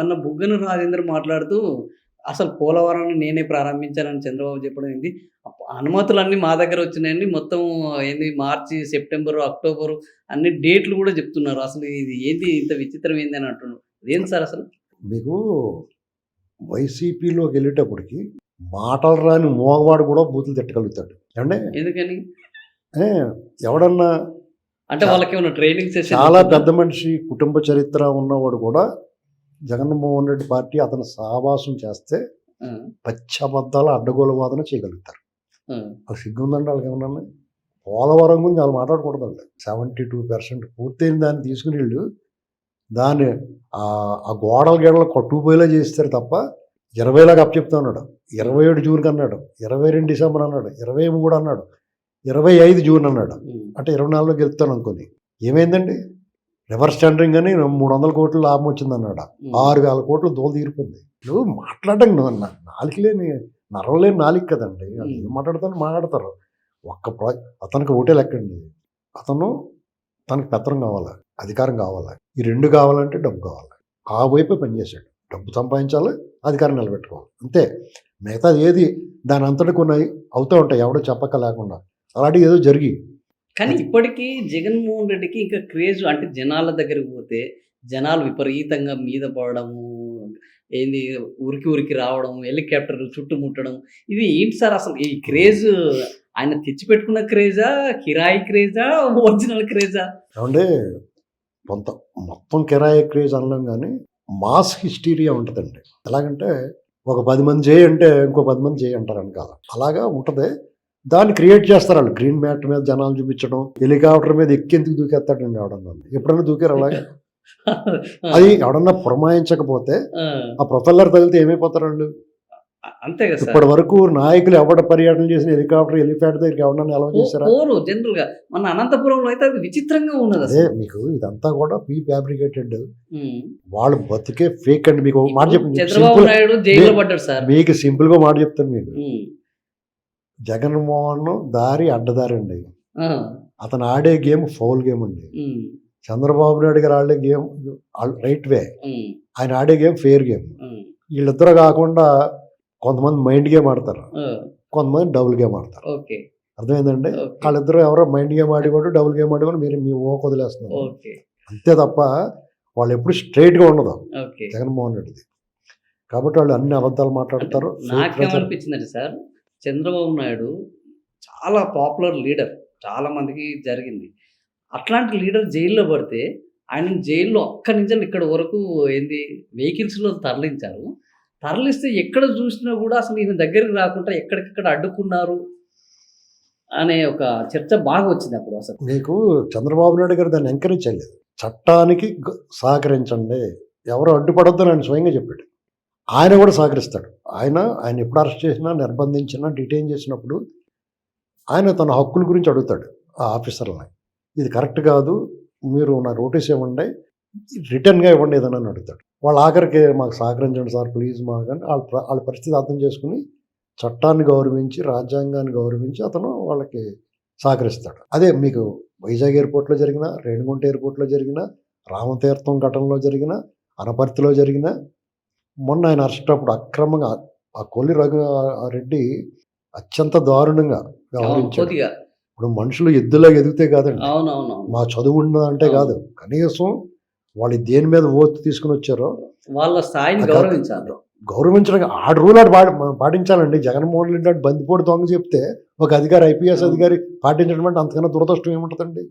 మొన్న బుగ్గన రాజేందర్ మాట్లాడుతూ అసలు పోలవరాన్ని నేనే ప్రారంభించానని చంద్రబాబు చెప్పడం ఏంది? అనుమతులన్నీ మా దగ్గర వచ్చినాయండి. మొత్తం ఏంది మార్చి, సెప్టెంబరు, అక్టోబరు అన్ని డేట్లు గూడా చెప్తున్నారు. అసలు ఇది ఏంది ఇంత విచిత్రం ఏంది అని అంటున్నారు. అదేంటి సార్ అసలు? మీకు వైసీపీలోకెళ్ళేటప్పటికి మాటలు రాని మోగవాడు కూడా బూతులు తిట్టగలుగుతాడు. అంటే ఎందుకని? ఎవడన్నా అంటే వాళ్ళకేమన్నా ట్రైనింగ్ సెషన్ చాలా పెద్ద మనిషి కుటుంబ చరిత్ర ఉన్నవాడు కూడా జగన్మోహన్ రెడ్డి పార్టీ అతను సహవాసం చేస్తే పచ్చబద్దాల అడ్డగోలు వాదన చేయగలుగుతారు. అది సిగ్గుందండి వాళ్ళకి ఏమన్నా? పోలవరం గురించి వాళ్ళు మాట్లాడకూడదండి. 72% పూర్తయిన దాన్ని తీసుకుని వీళ్ళు దాన్ని ఆ గోడల గేడలు కొట్టుకుపోయేలా చేస్తారు తప్ప 20లాగా అప్పచెప్తా ఉన్నాడు. 27 జూన్కి అన్నాడు, 22 డిసెంబర్ అన్నాడు, 23 అన్నాడు, 25 జూన్ అన్నాడు. అంటే 24లో గెలుస్తాను అనుకోని ఏమైందండి? రివర్స్ టెండరింగ్ అని 300 కోట్ల లాభం వచ్చింది అన్నాడు. 6,000 కోట్లు దోలు తీరిపోయింది. నువ్వు మాట్లాడడం నాలుగు లేని నరవలేని నాలుగు కదండి. వాళ్ళు ఏం మాట్లాడతారు. అతనికి ఓటే లెక్కండి. తనకు పెత్తనం కావాలి, అధికారం కావాలి. ఈ రెండు కావాలంటే డబ్బు కావాలి. ఆ వైపే పనిచేశాడు. డబ్బు సంపాదించాలి, అధికారం నిలబెట్టుకోవాలి, అంతే. మిగతాది ఏది దాని అంతటి కొన్ని అవుతూ ఉంటాయి, ఎవడో చెప్పక లేకుండా. అలాంటివి ఏదో జరిగి కానీ ఇప్పటికీ జగన్మోహన్ రెడ్డికి ఇంకా క్రేజ్ అంటే జనాల దగ్గరికి పోతే జనాలు విపరీతంగా మీద పడడము, ఏంది ఉరికి రావడం, హెలికాప్టర్ చుట్టుముట్టడం, ఇది ఏంటి సార్ అసలు? ఈ క్రేజ్ ఆయన తెచ్చిపెట్టుకున్న క్రేజా, కిరాయి క్రేజా, ఒరిజినల్ క్రేజా? ఏమంటే మొత్తం కిరాయి క్రేజ్ అనలేం కానీ మాస్ హిస్టీరియా ఉంటుందండి. ఎలాగంటే ఒక 10 మంది చేయంటే ఇంకో 10 మంది చేయంటారు వెనకాల. అలాగా ఉంటుంది. దాన్ని క్రియేట్ చేస్తారు వాళ్ళు. గ్రీన్ మ్యాట్ మీద జనాలు చూపించడం, హెలికాప్టర్ మీద ఎక్కేందుకు దూకేస్తాడండి ఎవడన్నా. ఎప్పుడన్నా దూకారు అలాగే? అది ఎవడన్నా పురమాయించకపోతే ఆ ప్రొఫెల్లర్ తగిలితే ఏమైపోతారు వాళ్ళు? అంతే కదా. ఇప్పటి వరకు నాయకులు ఎవడ పర్యటన చేసిన హెలికాప్టర్ హెలిప్యాడ్ దగ్గరికి ఎవడన్నా ఎలా చేశారా? జనరల్ గా మన అనంతపురంలో అయితే అది విచిత్రంగా ఉన్నది. అదే మీకు ఇదంతా కూడా ప్రీ ఫ్యాబ్రికేటెడ్. వాళ్ళు బతికే ఫేక్ అండి. మీకు మాట చెప్పండి, మీకు సింపుల్ గా మాట చెప్తాను. మీకు జగన్మోహన్ దారి అడ్డదారి అండి. అతను ఆడే గేమ్ ఫౌల్ గేమ్ అండి. చంద్రబాబు నాయుడు గారు ఆడే గేమ్ రైట్ వే, ఆయన ఆడే గేమ్ ఫెయిర్ గేమ్. వీళ్ళిద్దరు కాకుండా కొంతమంది మైండ్ గేమ్ ఆడతారు, కొంతమంది డబుల్ గేమ్ ఆడతారు. అర్థమైందండి? వాళ్ళిద్దరు ఎవరో మైండ్ గేమ్ ఆడేవాడు, డబుల్ గేమ్ ఆడేవాడు, మీరు మీ ఓ వదిలేస్తున్నారు అంతే తప్ప వాళ్ళు ఎప్పుడు స్ట్రైట్ గా ఉండదు జగన్మోహన్ రెడ్డిది. కాబట్టి వాళ్ళు అన్ని అబద్ధాలు మాట్లాడతారు. నాకేమనిపించిందండి సార్, చంద్రబాబు నాయుడు చాలా పాపులర్ లీడర్, చాలా మందికి జరిగింది. అట్లాంటి లీడర్ జైల్లో పడితే ఆయన జైల్లో అక్కడి నుంచి ఇక్కడ వరకు ఏంది వెహికల్స్లో తరలిస్తే ఎక్కడ చూసినా కూడా అసలు ఈయన దగ్గరికి రాకుండా ఎక్కడికక్కడ అడ్డుకున్నారు అనే ఒక చర్చ బాగా వచ్చింది అప్పుడు. అసలు మీకు చంద్రబాబు నాయుడు గారు దాన్ని ఎంకరేజ్ చేయలేదు. చట్టానికి సహకరించండి, ఎవరు అడ్డుపడొద్దని ఆయన స్వయంగా చెప్పాడు. ఆయన కూడా సహకరిస్తాడు. ఆయన ఎప్పుడు అరెస్ట్ చేసినా, నిర్బంధించినా, డిటైన్ చేసినప్పుడు ఆయన తన హక్కుల గురించి అడుగుతాడు ఆ ఆఫీసర్లని. ఇది కరెక్ట్ కాదు, మీరు నా నోటీస్ ఇవ్వండి, రిటర్న్గా ఇవ్వండి ఏదన్నా అని అడుగుతాడు. వాళ్ళు ఆఖరికి మాకు సహకరించండి సార్ ప్లీజ్ మాకు అని వాళ్ళ పరిస్థితి అర్థం చేసుకుని చట్టాన్ని గౌరవించి, రాజ్యాంగాన్ని గౌరవించి అతను వాళ్ళకి సహకరిస్తాడు. అదే మీకు వైజాగ్ ఎయిర్పోర్ట్లో జరిగిన, రేణిగుంట ఎయిర్పోర్ట్లో జరిగిన, రామతీర్థం ఘటనలో జరిగిన, అనపర్తిలో జరిగిన, మొన్న ఆయన అరెస్ట్ అప్పుడు అక్రమంగా ఆ కొల్లి రెడ్డి అత్యంత దారుణంగా వ్యవహరించాడు. ఇప్పుడు మనుషులు ఎద్దులాగా ఎదిగితే కాదండి, మా చదువు ఉన్నదంటే కాదు, కనీసం వాళ్ళు దేని మీద ఓతు తీసుకుని వచ్చారో వాళ్ళ స్థాయిని గౌరవించడానికి ఆ రూల్ పాటించాలండి. జగన్మోహన్ రెడ్డి అంటే బందిపోటు దొంగ చెప్తే ఒక అధికారి, ఐపీఎస్ అధికారి పాటించడం అంటే అంతకన్నా దురదృష్టం ఏముంటుందండి?